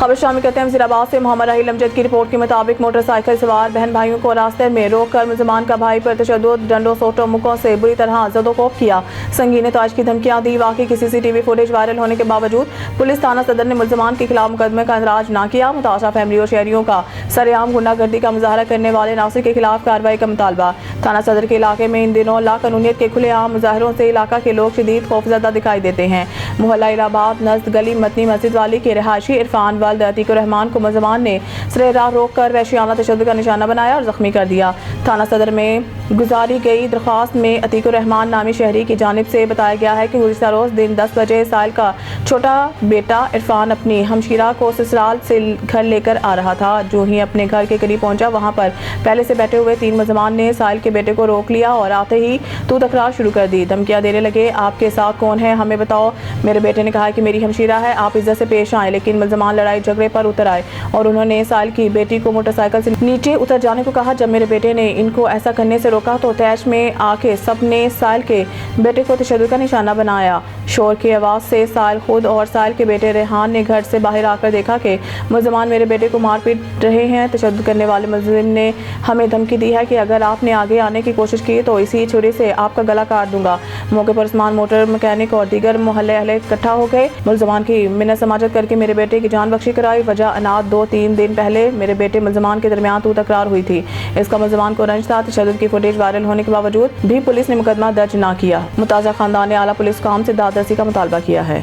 खबर शामिल करते हैं वज़ीराबाद से मोहम्मद राहिल अमजद की रिपोर्ट के मुताबिक मोटरसाइकिल सवार बहन भाइयों को रास्ते में रोक कर मुलजमान का भाई पर तशद्दुद, डंडों, सोटों, मुक्कों से बुरी तरह ज़दोकोब किया, संगीन तौज की धमकियां दी। वाकई की CCTV फुटेज वायरल होने के बावजूद पुलिस थाना सदर ने मुलजमान के खिलाफ मुकदमे का इंदराज न किया। मुतासरा फैमिली और शहरियों का सरेआम गुंडागर्दी का मुजाहरा करने वाले नासिर के खिलाफ कार्रवाई का मुतालबा। थाना सदर के इलाके में इन दिनों लाकानूनियत के खुलेआम मुजाहरों से इलाका के लोग शदीद खौफजदा दिखाई देते हैं। मोहल्ला इलाहाबाद नज़द गली मतनी मस्जिद वाली के रहायशी इरफान वालिद अतीकुर रहमान को मुलजमान ने सरे राह रोक कर वहशियाना तशद्दुद का निशाना बनाया और जख्मी कर दिया। थाना सदर में गुजारी गई दरख्वास्त में अतीकुर रहमान नामी शहरी की जानिब से बताया गया है कि गुज़िश्ता रोज़ दिन 10 बजे साहिल का छोटा बेटा इरफान अपनी हमशीरा को ससुराल से घर लेकर आ रहा था। जो ही अपने घर के करीब पहुंचा, वहां पर पहले से बैठे हुए 3 मुलजमान ने साहिल के बेटे को रोक लिया और आते ही तू तकरार शुरू कर दी। धमकियां देने लगे, आपके साथ कौन है, हमें बताओ। मेरे बेटे ने कहा कि मेरी हमशीरा है, आप इज्जत से पेश आए। लेकिन मुलजमान लड़ाई झगड़े पर उतर आए और उन्होंने साहिल की बेटी को मोटरसाइकिल से नीचे उतर जाने को कहा। जब मेरे बेटे ने इनको ऐसा करने से रोका तो तैश में आके सबने साहिल के बेटे को तशद्दुद का निशाना बनाया। शोर की आवाज़ से साहिल खुद और साहिल के बेटे रेहान ने घर से बाहर आकर देखा कि मुलजमान मेरे बेटे को मार पीट रहे हैं। तशद्दुद करने वाले मुलजिम ने हमें धमकी दी है कि अगर आपने आगे आने की कोशिश की तो इसी छुरी से आपका गला काट दूंगा। मौके पर उस्मान मोटर मैकेनिक और दीगर मोहल्ले अहले इकट्ठा हो गए। मुलजमान की मिन्नत समाजत करके मेरे बेटे की जान बख्शी कराई। वजह अनाथ 2-3 दिन पहले मेरे बेटे मुलजमान के दरमियान तू तकरार हुई थी। इसका मुलजमान को रंज था। तशद्दुद की फुटेज वायरल होने के बावजूद भी पुलिस ने मुकदमा दर्ज न किया। मुताज़ा खानदान ने आला पुलिस काम से दादरसी का मुतालबा किया है।